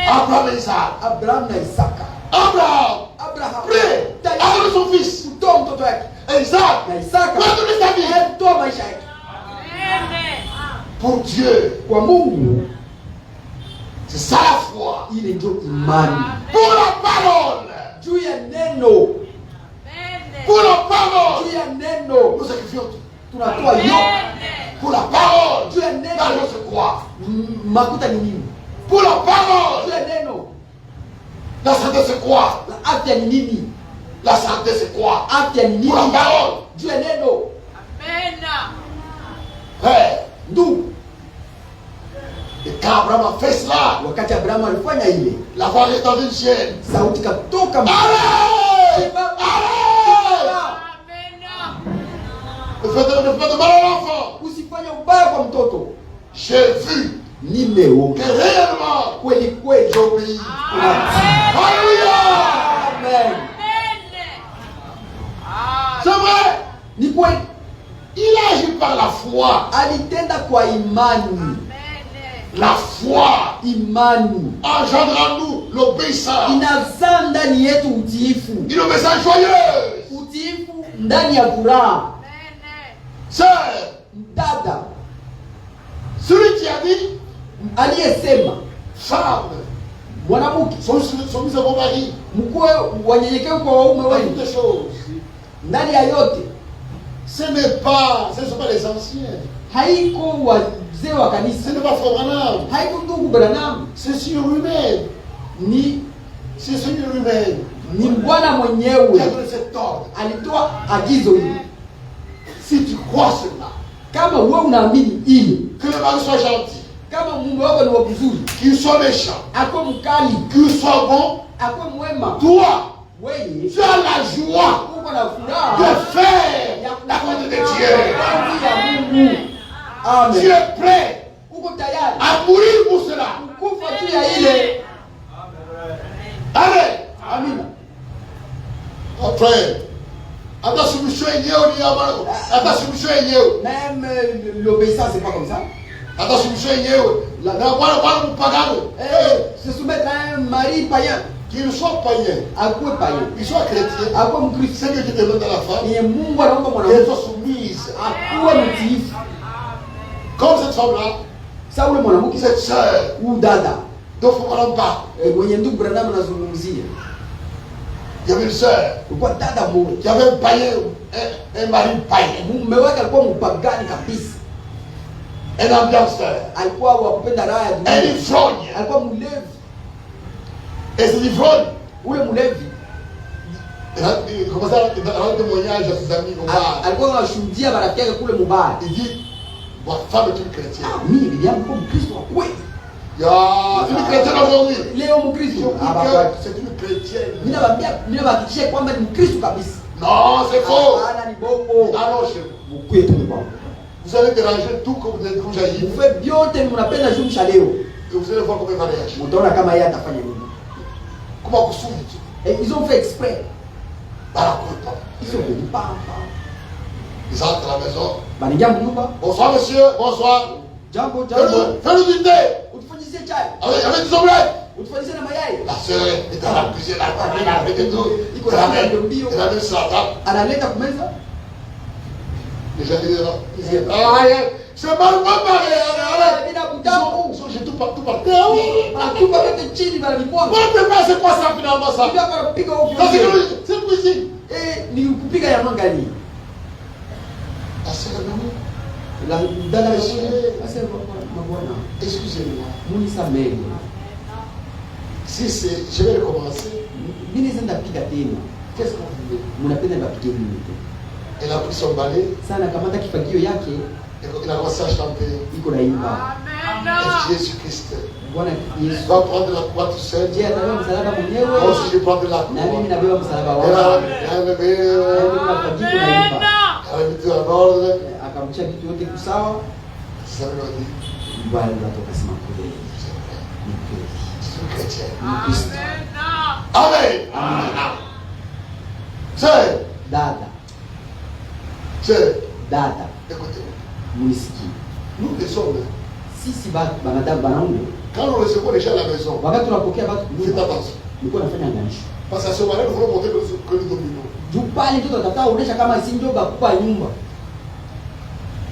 Abraham et Isaac. Abrahamu na Isaka. Abraham, prêt à tayari donner son fils. kutoa mtoto wake, Et Isaac, na Isaka prêt à donner sa vie. tayari kutoa maisha yake. Pour Dieu, Kwa Mungu c'est ça la foi. ile ndio imani. Pour la parole. Juu ya neno, Pour la parole. juu ya neno Nous sacrifions tout. tunatoa yote. Pour la parole. Juu ya La neno chose c'est quoi? makuta ni nini? Pour la Juu parole. ya neno La santé c'est quoi? la afya ni nini? La santé c'est quoi? Afya ni nini? Pour la parole. Juu ya neno. Frère, Ndugu, et quand Abraham a fait cela, wakati Abrahamu alifanya ile, la voix est dans une chienne. sauti katoka Allez! Simama! Ne faites de mal à l'enfant. Usifanye ubaya kwa mtoto. J'ai vu Nimeona que réellement kweli kweli. j'obéis. Amen. Alléluia! Amen. C'est vrai. Ni kweli Il agit par la foi. alitenda kwa imani. La foi Imani engendre en nous l'obéissance. inazaa ndani yetu utiifu, Une obéissance joyeuse. utiifu ndani ya furaha. Sœur, Dada celui qui a dit aliyesema femme, mwanamke soumise à mon mari, mkuwe wanyenyekevu kwa waume dans wenu toutes les choses. ndani ya yote. Ce ne sont pas les anciens. Haiko wazee wa Ce kanisa, n'est pas Frère, haiko ndugu Branham, c'est sur lui-même. C'est sur lui-même. ni Bwana Qui a mwenyewe donné cet ordre. alitoa agizo hili. Si tu crois cela, Kama wewe unaamini hili, que le mari soit gentil, kama mume wako ni wa mzuri, qu'il soit méchant, akuwe mkali, qu'il soit bon, akuwe mwema, toi, wewe tu as la joie uko na furaha de faire ya la volonté de kufanya Dieu. kazi ya Mungu. Tu Amen. es prêt Uko tayari à mourir pour cela. kufa juu ya ile. Amen. Amina. Après, à ta soumission est liée au diable. À ta soumission est liée. Même l'obéissance c'est pas comme ça. À ta soumission est liée. La voilà pour pagano. Se soumettre à un mari païen, Qu'il soit païen, akuwe païen, qu'il soit chrétien, akuwe Mkristo, c'est que tu te donnes à la femme, ni Mungu anaomba qu'elle mwanamke soit soumise. akuwe mtiifu. Comme cette femme-là, Sasa ule mwanamke cette sœur, huyu dada dont il ne faut pas. mwenye ndugu Branham anazungumzia, Il y avait une sœur kulikuwa dada mmoja, qui avait un païen, un mari païen, mume wake alikuwa mpagani kabisa, un ambianceur, alikuwa wa kupenda raha ya un dunia, ivrogne. alikuwa mlevi. Et cet ivrogne, Ule mlevi il commençait à rendre témoignage à ses amis au bar. alikuwa anashuhudia marafiki yake kule mubaya. Il dit, ma femme est une chrétienne. Mimi bibi yangu kwa Mkristo wa kweli. Il y a une chrétienne aujourd'hui. Leo Je Mkristo dis que c'est une chrétienne. mimi nabakikishia kwamba ni Mkristo kabisa. Non, c'est faux. Hapana, ni bongo. Allons chez vous. Mkwetu ni bongo. Vous allez déranger tout comme vous êtes rouge à Yves. Mfe vyote mnapenda jumsha leo. Et vous allez voir comment il va réagir. Mtaona kama yeye atafanya nini. Comment vous souvenez? Et ils ont fait exprès. Barakuta. Ils sont venus papa. Ils entrent à la maison. Baningia mnyumba. Bonsoir monsieur, bonsoir. Jambo, jambo. Fais-nous du thé. Utufanyishe chai. Avec des omelettes. Utufanyishe na mayai. La sœur est dans la cuisine, avec des tout. Elle amène sur la table. Analeta kumeza. Les gens disent là. Ah, c'est mal préparé. Bila budamu. J'ai tout par terre. Atupa yote chini bana mipwanga. Bon, c'est quoi ça finalement ça? Ndio kwa piga huko. C'est cuisine. ni kupiga ya mangani. Dada mabwana, excusez-moi. munisamehe. Si c'est, je vais recommencer. Mimi nenda piga tena. Qu'est-ce qu'on voulait? Mnapenda nipige nini? Elle a pris son balai. Sana kamata kifagio yake. Il a commencé à chanter. Iko naimba. Et Jésus-Christ Bwana Yesu. va prendre la croix tout seul. Je atabeba msalaba mwenyewe. Moi aussi je vais prendre la croix. Na mimi nabeba msalaba Elle wangu. a levé. Elle a mis tout en ordre. Akamcha vitu yote kusawa. Ça veut dire, Bwana natoka sema kweli. c'est vrai. Ni kweli. Je suis chrétien. Ni Kristo. Amen. C'est, Dada, dada, écoutez-moi. munisikie. Nous les hommes, Sisi banadamu banaume, quand nous recevons les gens à la maison, wakati tunapokea watu faites kunyumba, attention. nilikuwa nafanya angalisho. Parce qu'à ce moment-là, nous voulons montrer que nous dominons. Juu pale ndio tunataka kuonesha kama si ndio bakupa nyumba.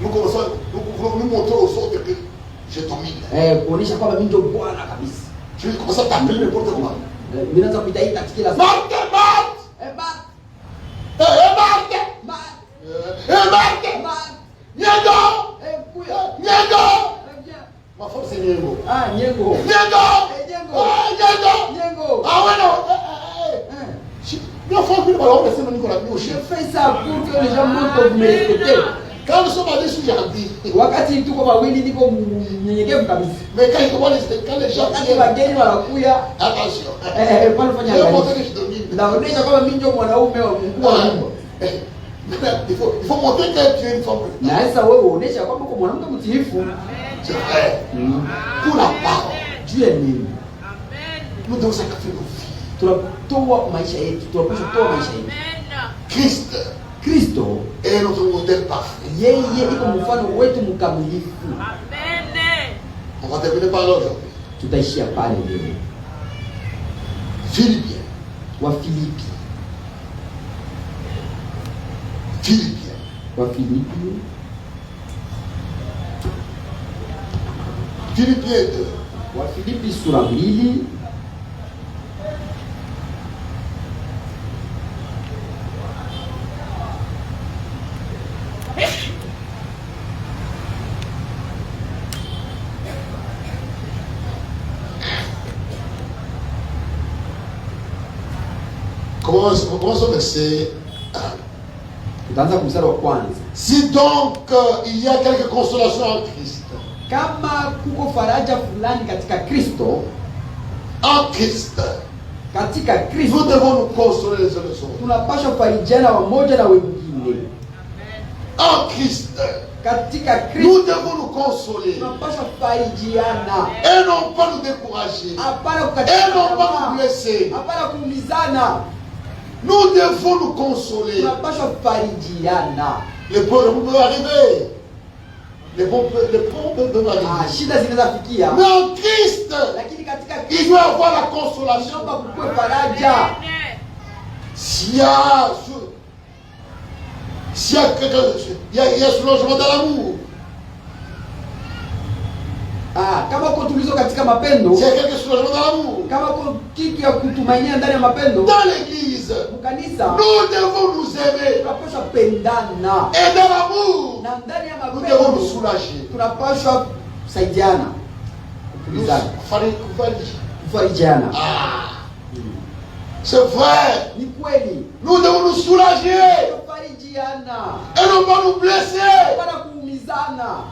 Nous commençons, nous voulons nous montrer aux autres que je domine. Kuonesha kwamba mimi ndio bwana kabisa. Je vais commencer à t'appeler n'importe quoi. Mimi naanza kuitaita kila siku. Marthe, Marthe! Marthe, Marthe! Marthe, Marthe! Marthe. Niego! Kuya. Niego! Ma femme c'est Niego. Ah, Nyengo. Niego! Nyengo. Ah, Niego! Nyengo. Ah ouais, non! Ma femme, il va avoir laissé Nicolas Je Boucher. fais ça pour que les gens montrent que vous me respectez. Quand nous sommes allés sur Jardin, Wakati tuko wawili niko mnyenyekevu kabisa. mais quand les gens Wakati viennent, wageni wanakuya, attention. pale fanya Je vais montrer angalisho. que je domine. Naonesha kwamba mimi ndio mwanaume wa mkuu wa nyumba. Il faut montrer que tu es une femme. Na sasa wewe uonesha kwamba uko mwanamke mtiifu. C'est vrai. Pour la parole, Juu ya nini? nous devons sacrifier nos vies. Tunatoa maisha yetu, tunapaswa kutoa maisha yetu. Christ Kristo est notre modèle parfait. yeye iko mfano wetu mkamilifu. On va terminer par là aujourd'hui. Tutaishia pale leo. Philippiens. Wa Filipi. Philippiens. Wa Filipi. Philippiens 2. Wa Filipi sura 2. Commençons au verset 1. Tutaanza kumstari wa kwanza. Si donc il y a quelque consolation en Christ, Kama kuko faraja fulani katika Kristo, en Christ, katika nous Kristo devons nous consoler les uns les autres. tunapaswa farijiana wamoja na wengine. En Christ, Katika nous Kristo devons nous consoler tunapaswa farijiana. et non pas nous décourager Hapana et kukatisha non pas nous tamaa. blesser. Hapana kuumizana. Nous devons nous consoler. Tunapaswa farijiana. Les problèmes peuvent arriver. Les problèmes peuvent arriver. Shida zinaweza fikia. Mais en Christ, Lakini katika il Kristo doit y avoir la consolation. tunaomba kukue faraja. S'il y a quelqu'un, il y a ce logement dans l'amour. Kama uko tulizo katika mapendo, S'il y a quelque chose dans l'amour. kama uko kitu ya kutumainia ndani ya mapendo, Dans l'église, mkanisa nous devons nous aimer. tunapaswa pendana. Et dans l'amour, Na ndani ya nous devons nous mapendo soulager. tunapaswa kusaidiana, Nous kutulizana, kufarijiana. C'est vrai. Ni kweli, Nous devons nous soulager kufarijiana, et non pas nous blesser. hapana kuumizana.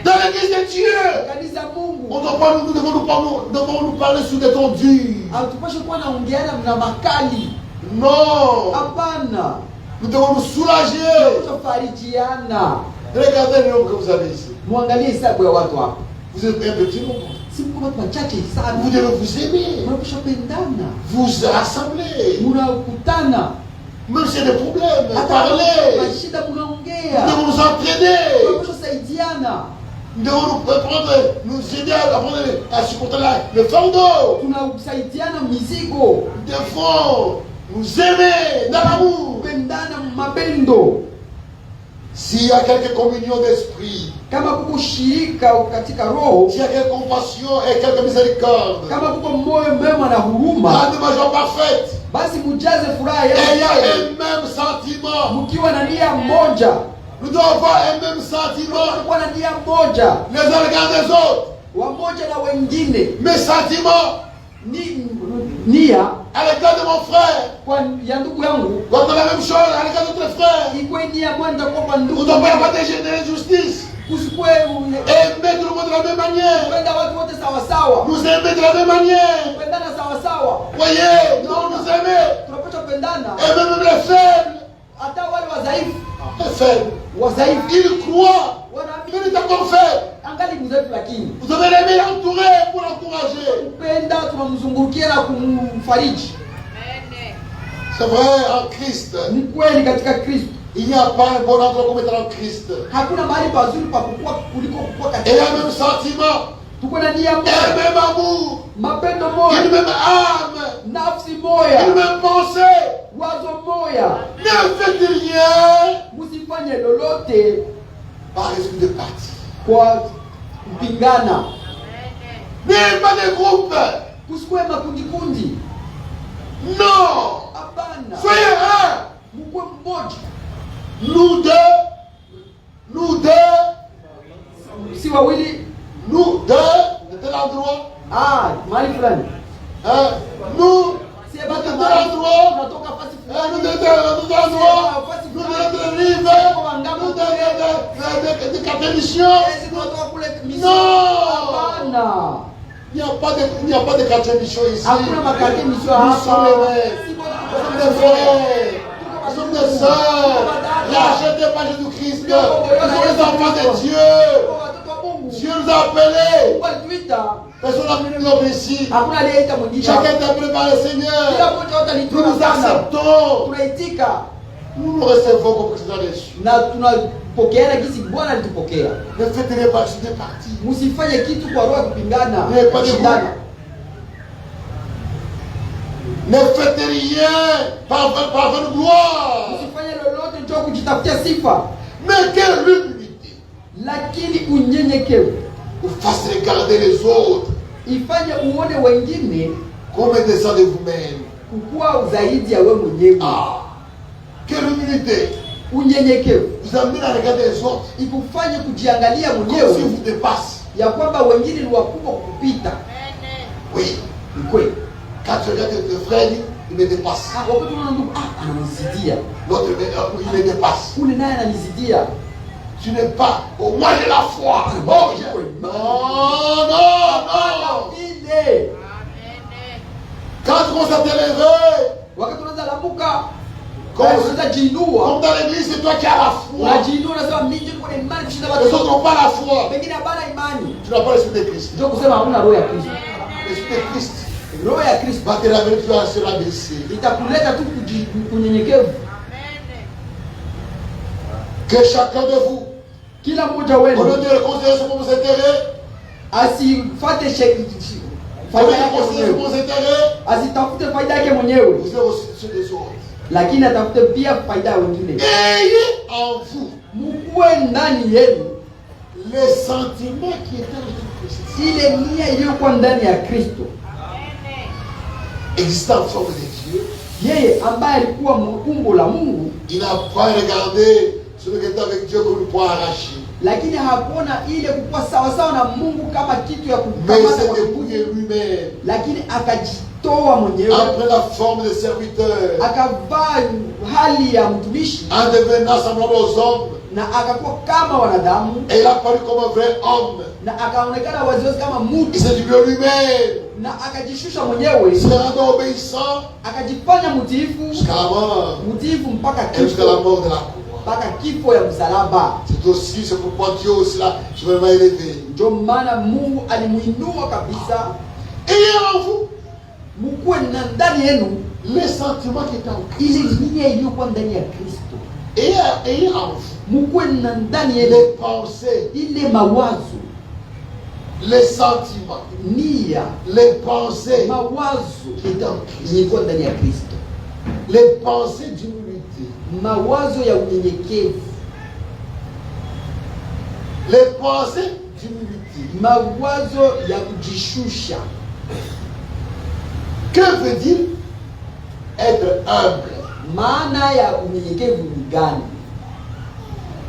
Dans l'église de Dieu, Kanisa Mungu, nous devons nous parler sous des tons durs. hatupaswi kuwa naongeana na makali. Non. Hapana, Nous devons nous soulager. tunafarijiana. Regardez le nombre que vous avez ici. Muangalie hesabu ya watu hapa, Vous êtes un petit nombre. si mko watu wachache Vous sana, devez vous aimer. mnapaswa pendana, Vous rassembler. mnakutana, Même s'il y a des problèmes, hata parler. kama shida Nous mnaongea, devons nous entraîner. mnapaswa saidiana. Nous devons nous aider à supporter le fardeau. Tunasaidiana mizigo, Nous devons nous aimer dans l'amour. pendana mapendo. S'il y a quelque communion d'esprit, Kama kuko shirika katika roho, s'il y a quelque compassion et quelque miséricorde, kama kuko moyo mwema na huruma, la de ma joie parfaite, basi mujaze furaha Et il y a yenu un même sentiment. mkiwa na nia moja. Nous devons avoir un même sentiment. Kuwa na nia moja, Les uns regardent les autres. wamoja na wengine. Mes sentiments Nia à l'égard de mon frère. kwa ya ndugu yangu Comme la même chose à l'égard de notre frère. ikuwe nia moja kwa Nous ndugu. ne devons pas avoir de l'injustice. Kusikwe Aimer tout le monde de la même manière. kupenda watu wote sawa sawa. Nous aimer de la même manière. Kupendana sawa sawa. Voyez, nous aimer. Tunapaswa kupendana Et même les faibles. hata wale wadhaifu. Les faibles. Wadhaifu Ils croient. wanaamini Il est encore faible. angali mdhaifu, lakini Vous devez l'aimer, l'entourer pour l'encourager. kupenda tunamzungukia na kumfariji. C'est vrai, en Christ. Ni kweli katika Kristo Il n'y a pas un bon endroit comme étant en Christ. hakuna mahali pazuri pa kukua kuliko kukua Et il y a katika le même sentiment, tuko na nia et moja, le même amour, mapendo une moja, même âme, nafsi une moja, même pensée. wazo moja. Ne faites rien Msifanye lolote par esprit de parti. kwa kupingana. N'ayez pas de groupe. Kusikwe makundi kundi. Non. Hapana. Soyez un. Mkuwe mmoja. Nous deux, Si wawili, nous deux, de tel endroit. mahali fulani. Hein? Nous, Si de bata tel mahali endroit. tunatoka fasi Nous fulani. de tel endroit. Nous de rive. Nous de quatre missions. Sisi tunatoka kule misi. Non. Hapana. Il n'y a pas de quatre missions ici. Hakuna makati misio Nous sommes les hapa. mêmes. Si Nous wote sommes des frères. Nous sommes des sœurs. Rachetés par Jésus-Christ. Nous sommes les enfants de Dieu. watoto wa Mungu. Dieu nous a appelés. Mungu alituita. Personne n'a venu nous obéir. Hakuna aliyeita mwingine. Chacun est appelé par le Kila Seigneur. mmoja wote Nous alituita nous sana. acceptons. Tunaitika Nous nous recevons comme président déchu. na tunapokeana jinsi Bwana alitupokea. Ne faites pas des partis. Msifanye kitu kwa roho ya kupingana, Ne pas de kushindana. groupe. Ne faites rien par votre gloire. Msifanye lolote njoo kujitafutia sifa, Mais quelle humilité. lakini unyenyekevu Vous fasse regarder les autres ifanye uone wengine comme des gens de vous-même. kukuwa zaidi ya wewe mwenyewe. Ah, quelle humilité. Unyenyekevu Vous amenez à regarder les autres ikufanye kujiangalia comme si mwenyewe vous dépassez. ya kwamba wengine ni wakubwa kukupita. Oui. Ni kweli. Quand tu regardes tes frères, il me dépasse. Wakati unaona ndugu ananizidia, L'autre, il me dépasse. kule naye ananizidia. Tu n'es pas au moins de la foi. Oh, non, non, non. Vile Quand tu commences à t'élever, wakati unaanza lamuka, Comme- unaanza jiinua, comme dans l'église, c'est toi qui as la foi. unajiinua, unasema mimi niko na imani kushinda Les watu autres n'ont pas la foi. wengine, habana imani. Tu n'as pas l'esprit de Christ. Ndio kusema hakuna roho ya Kristo. L'esprit de Christ Roho ya Kristo va te ramener, tu vas se rabaisser. itakuleta tu kunyenyekevu. Que chacun de vous, Kila mmoja au lieu wenu de considérer ce que vous intérêts, asifate au lieu faida de yake considérer ce que mwenyewe, vous intérêts, asitafute faida yake mwenyewe, vous êtes aussi ceux des autres. lakini atafute pia faida ya wengine. Ayez en vous Mkuwe ndani yenu les sentiments qui étaient en Christ, ile nia iliyokuwa ndani ya Kristo, existant en forme de Dieu. yeye ambaye alikuwa umbo la Mungu, Il n'a pas regardé celui qui était avec Dieu comme une poire arrachée. lakini hakuona ile kukuwa sawasawa na Mungu kama kitu ya Mais il kukamata s'est kwa dépouillé nguvu, lui-même. lakini akajitoa mwenyewe, Après la forme de serviteur, akavaa hali ya mtumishi en devenant semblable aux hommes, na akakuwa kama wanadamu et il a paru comme un vrai homme. na akaonekana waziwazi kama Il mtu s'est livré lui-même, na akajishusha mwenyewe, se rendant obéissant akajifanya mtiifu, jusqu'à la mort, mtiifu mpaka et jusqu'à la kifo, mort de la croix. mpaka kifo ya msalaba. C'est pourquoi Dieu aussi l'a vraiment élevé. Ndio maana Mungu alimuinua kabisa. Ayez en vous Mkuwe na ndani yenu les sentiments qui étaient en ile Christ. nia iliyokuwa ndani ya Kristo. Ayez en vous Mkuwe na ndani yenu les pensées, ile mawazo, les sentiments, nia, les pensées mawazo qui étaient en Christ. ilikuwa ndani ya Kristo, Les pensées d'humilité, mawazo ya unyenyekevu, les pensées d'humilité. mawazo ya kujishusha. Que veut dire Être humble. Maana ya unyenyekevu ni gani?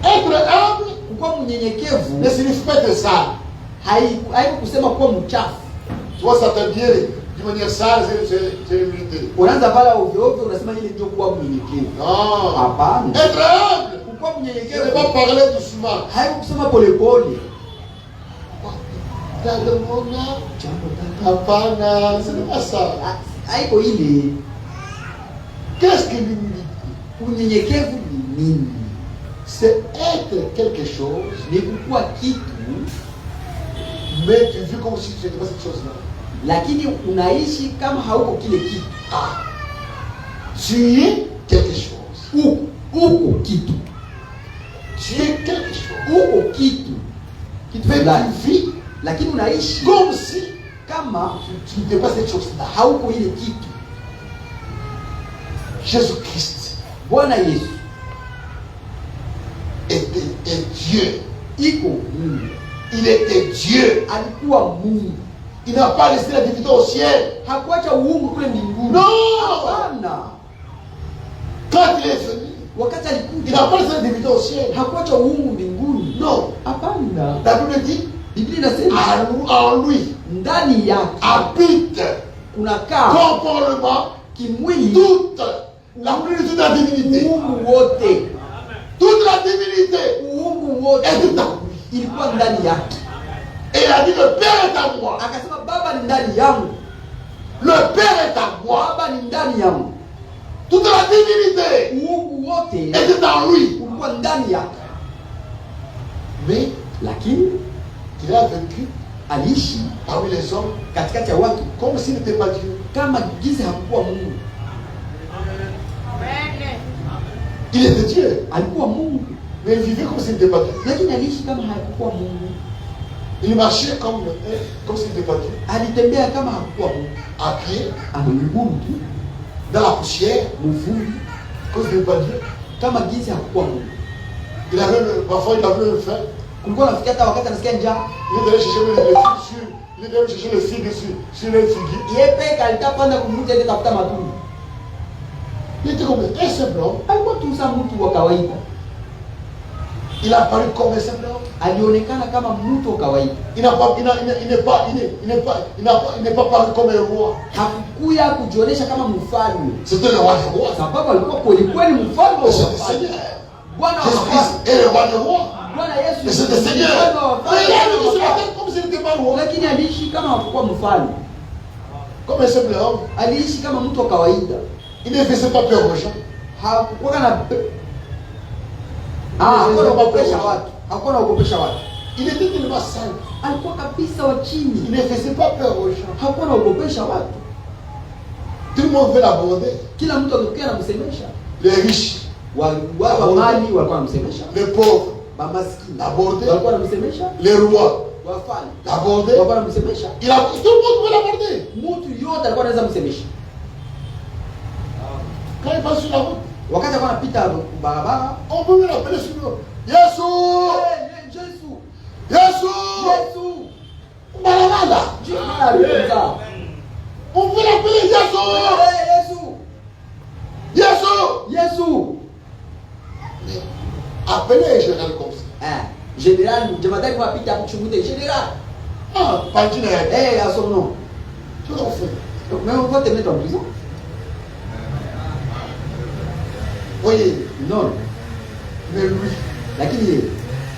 Être humble Kuwa mnyenyekevu ne signifie pas être sale. Haiko kusema kuwa mchafu. Tu vois, ça t'habiller d'une manière sale, c'est l'humilité. Unaanza pala ovyo ovyo unasema ile ndio kuwa mnyenyekevu. Non. Hapana. Être humble, Kuwa ce mnyenyekevu n'est pas parler doucement. haiko kusema polepole. Hapana, ce n'est pas ça. Haiko ile. Qu'est-ce que l'humilité? Unyenyekevu ni nini? C'est être quelque chose, Ni kukuwa kitu mais tu vis comme si tu n'étais pas cette chose-là. lakini unaishi kama hauko kile kitu. Ah, tu es quelque chose. Uko kitu. Tu es quelque chose. Uko kitu. Kitu Mais fulani. tu vis Lakini unaishi comme si kama tu n'étais pas cette chose-là. hauko ile kitu. Jésus-Christ Bwana Yesu est Dieu. iko Mungu. Il était Dieu. Alikuwa Mungu. Il n'a pas laissé la divinité au ciel. Hakuacha uungu kule mbinguni. Non. Hapana. Quand il est venu, Wakati il alikuja n'a pas laissé la divinité au ciel. hakuacha uungu mbinguni. Non. Hapana. La Bible dit, Biblia inasema en lui ndani yake habite kunakaa corporellement kimwili toute la plénitude de la divinité. uungu wote. Toute la divinité Uungu wote est en lui. ilikuwa ndani yake. Et il a dit, le Père est à moi. Akasema Baba ni ndani yangu. Le Père est à moi. Baba ni ndani yangu. Toute la divinité Uungu wote était en lui. ulikuwa ndani yake. Mais Lakini il a vécu aliishi parmi les hommes katikati ya watu comme s'il n'était pas Dieu. kama giza hakukuwa Mungu. Il était Dieu. Alikuwa Mungu, Mais il vivait comme s'il n'était pas Dieu. lakini aliishi kama hakukuwa Mungu. Il marchait comme s'il n'était pas Dieu. Alitembea kama hakukuwa Mungu. Après, Amemgumu tu dans la poussière, mvuli comme s'il n'était pas Dieu. kama giza hakukuwa Mungu. Parfois il avait le faim. Kulikuwa nafikia hata wakati anasikia njaa, Il est allé chercher le figues sur. Il est allé chercher le figue sur les figuiers. yeye peke alitapanda kumvuta ile tafuta matunda. Il était comme un simple homme. Alikuwa tu sa mtu wa kawaida. Il a paru comme un simple homme. Alionekana kama mtu wa kawaida. Il n'est pas paru comme un roi. Hakukuya kujionyesha kama mfalme. C'était le roi des rois. Sababu alikuwa kweli kweli mfalme wa C'est le wafalme. Seigneur. Bwana wa Jésus-Christ wafalme. est le roi des rois. Bwana Yesu Et c'est le ni Seigneur. mfalme wa Mais il a vécu sur la wafalme. terre comme s'il n'était pas roi. Lakini aliishi kama hakukuwa mfalme. Comme un simple homme. Aliishi kama mtu wa kawaida. Il ne faisait pas peur aux gens. Hakukuwa na hakukuwa anaogopesha watu. Hakukuwa anaogopesha watu. Il était tellement simple. Alikuwa kabisa wa Il chini. ne faisait pas peur aux gens. Hakukuwa anaogopesha watu. Tout le monde veut l'aborder. Kila mtu alikuwa anamsemesha. Les riches, Watu wa mali walikuwa wanamsemesha. les pauvres, Maskini l'aborder. walikuwa wanamsemesha. Les rois, Wafalme l'aborder. walikuwa wanamsemesha. Tout le monde veut l'aborder. Mtu yote alikuwa anaweza kumsemesha. Quand il passe sur la route, Wakati alikuwa anapita barabara, on peut l'appeler sur le nom. Yesu! Yesu, Yesu! Yesu, Malala! Dieu m'a répondu. On peut l'appeler Yesu! Yesu, Yesu! Yesu. Mais appelez un général comme ça. Général, jemadari kwa pita kuchunguza général. Ah, Pantine. À son nom. Tout à fait. Donc même on va te mettre en prison. Voyez, Non, mais lui, lakini yeye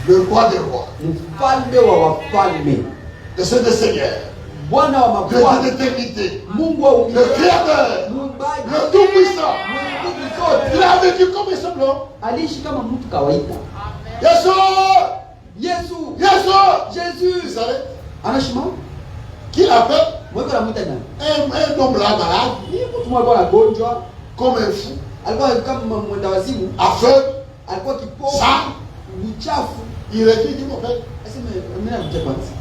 le roi des rois, mfalme wa wafalme, le Saint des Seigneurs, Bwana wa le Dieu mabwana, d'éternité, Mungu wa le uumbaji, Créateur, muumbaji, le Tout-Puissant. nguvu zote. Il a vécu comme un simple homme. Aliishi kama mtu kawaida. Yesu! Yesu, Yesu! Vous Jésus. savez, Anashima? qui l'appelle Mweko namuita nani? un homme là malade, Ni mtu mmoja alikuwa anagonjwa, comme un fou, alikuwa kama mwenda wazimu, aveugle, alikuwa kipofu, sale. mchafu. Il est dit, mon père, Asema mimi namtia kwanza.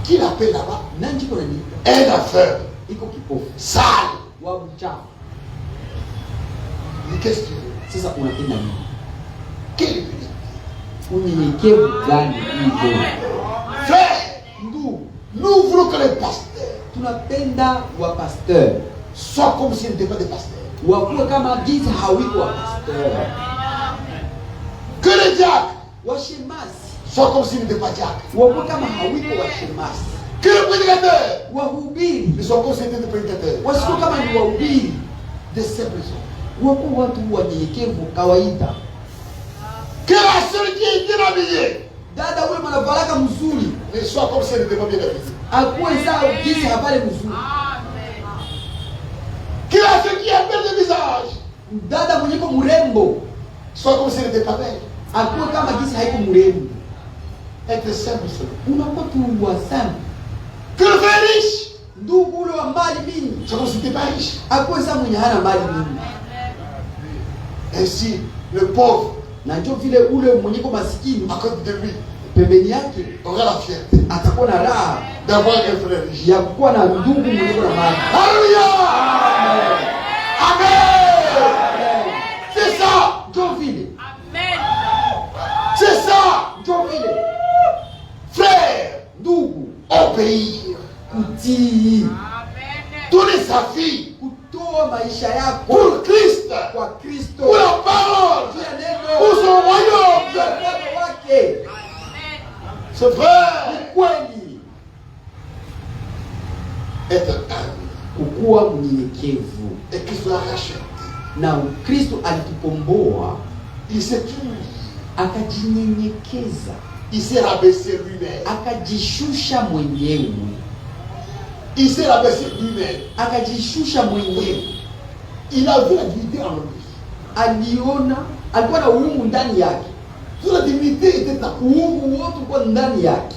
qui l'appelle là-bas Nani jiko nani? un aveugle, Iko kipofu, sale. wa mchafu. Mais qu'est-ce qu'il veut? Sasa unapenda nini? Quelle humilité. Unyenyekevu gani hivyo? Frère, Ndugu, nous voulons que les pasteurs tunapenda wa pasteur soient comme s'ils n'étaient pas des pasteurs. wakuwe kama jinsi hawiko wa pastor. Que les diacres Washemasi soient comme s'ils n'étaient pas diacres. wakuwe kama hawiko washemasi. Que les prédicateurs Wahubiri ne soient comme s'ils étaient des prédicateurs. wasikuwe kama ni wahubiri, Des simples hommes. wakuwe watu wanyenyekevu kawaida. Que la seule qui est bien habillée Dada ule mwanavalaka mzuri ne soit comme si elle n'était pas bien habillée. akuwe sawa jinsi habari mzuri. Que la seule qui est belle de visage Dada mwenyeko mrembo soit comme si elle n'était pas belle. akuwe kama jinsi haiko mrembo. Être simple seulement. Unakuwa tu wasana. Que le frère riche Ndugu ule wa mbali mingi soit comme si n'était pas riche. akuwe sawa mwenye hana mbali mingi. Ainsi, le pauvre, Na ndio vile ule mwenyeko masikini à côté de lui, pembeni yake aura la fierté atakuwa na raha d'avoir un frère riche. ya kuwa na ndugu mwenyeko na mali. Alléluia! Amen! C'est ça! Ndio vile, C'est ça! ndio vile Frère, ndugu, obéir. kutii, Donner sa vie kutoa maisha yako pour Christ, kwa Kristo, pour la parole, juu ya pour neno, son juu ya royaume. ufalme wake. C'est vrai. Kweli Être humble. kukuwa mnyenyekevu, Et qu'il soit racheté. na Kristo alitukomboa Il s'est tué. akajinyenyekeza, Il s'est rabaissé lui-même. akajishusha mwenyewe, Il s'est rabaissé lui-même. akajishusha mwenyewe. Il a vu la dignité en lui. Aliona, alikuwa na uungu ndani yake, Toute la dignité était en lui. uungu wote ulikuwa ndani yake.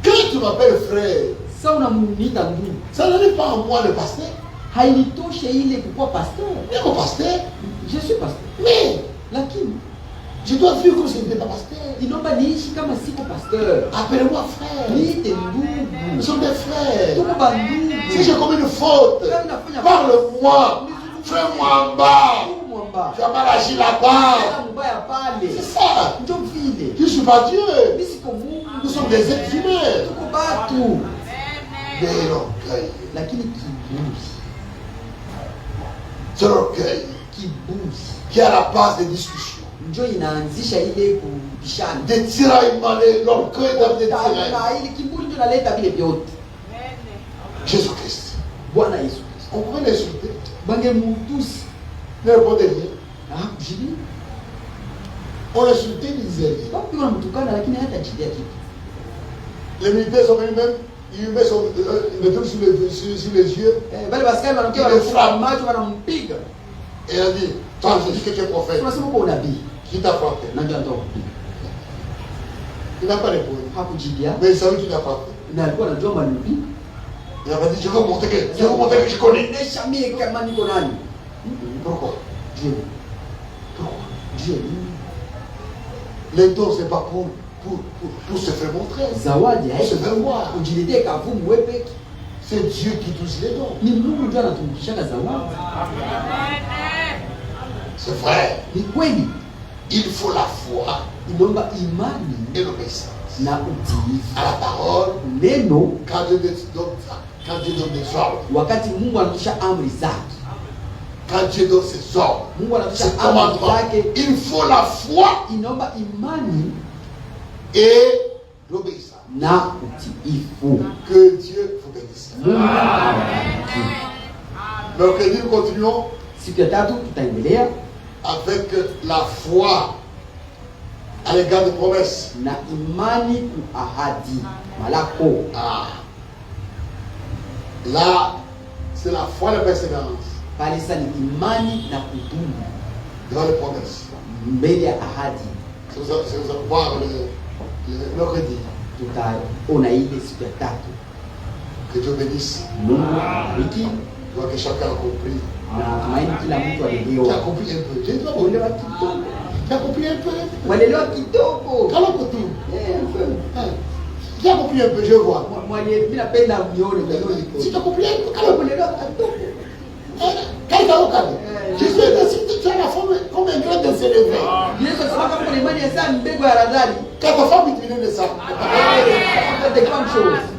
Quand tu m'appelles frère, Sasa unamuita ndugu, ça n'est pas en moi le pasteur. hainitoshe ile kukuwa pasteur. Niko pasteur. Je suis pasteur, Mais lakini je dois vivre comme si je n'étais pas pasteur. inaomba niishi kama siko pasteur. Appelle-moi frère. Niite Nous ndugu, sommes des frères. tuko bandugu. Si j'ai commis une faute, parle-moi. Fais-moi en bas. Ndugu mwamba, Tu as mal agi là-bas. tena mubaya pale, C'est ça. ndio vile. Je ne suis pas Dieu. Mimi siko Mungu, Nous sommes des êtres humains. tuko batu, Mais l'orgueil. lakini kiburi, C'est l'orgueil kiburi qui est à la base des discussions. ndio inaanzisha ile kubishana. Des tiraillements, l'orgueil dans des tiraillements. Na ile kiburi ndio naleta vile vyote. Jésus-Christ. Bwana Yesu On pourrait l'insulter. bangemutusi Ne répondez rien. hakujibu, On l'insultait, il disait rien. wapi wanamtukana, lakini hata jidia kitu. Les militaires sont venus même, ils mettent le truc sur les yeux. Bale baskari wanakia wanafunga macho wanampiga. Et il a dit, toi, je dis que tu es prophète. Tunasema kwa unabii. Qui t'a frappé? Na ndio anatoka kupiga. Il n'a pas répondu. Hakujibia. Mais il savait qu'il a frappé. Na alikuwa anajua manubi. Il a dit, je veux montrer que je connais. Onesha mie kama niko nani. Pourquoi? Dieu. Pourquoi? Dieu. Les dons, ce n'est pas pour se faire montrer. Zawadi Pour se faire voir. kujiletea kavumu wewe peke. C'est Dieu qui touche les dons. Ni Mungu ndio anatumikishaka zawadi. C'est vrai. Ni kweli. Il faut la foi Inaomba imani et l'obéissance na utiifu. à la parole. Neno Quand Dieu donne des ordres, wakati Mungu anatusha amri zake. quand Dieu donne ses ordres, Mungu anatusha ses amri commandements, zake. il faut la foi Inaomba imani et l'obéissance. na utiifu. Que Dieu vous bénisse. Mungu awabariki. Mercredi, nous continuons Siku ya tatu tutaendelea avec la foi à l'égard des promesses. na imani ku ahadi malako. Ah. Là, c'est la foi et la persévérance Pale sasa ni imani na kudumu devant les promesses. mbele ya ahadi. C'est vous allez voir le mercredi. Tutaona ile siku ya tatu. Que Dieu bénisse. Mungu abariki Je vois que chacun a compris. na tumaini kila mtu Qui a alielewa. compris un peu. J'ai dit, Kuelewa kidogo. qui a compris un peu. Walielewa kidogo. Quand on continue. Un peu. Qui a compris un peu, je vois. Mimi napenda mnione Si tu as compris un peu, kama kuelewa kidogo. quand tu as compris. Je suis si tu as la forme comme un grain de célébré. Yesu asema kama kuna imani ya saa mbegu ya haradali. Quand ta femme est de ça. Itakuwa mshozi.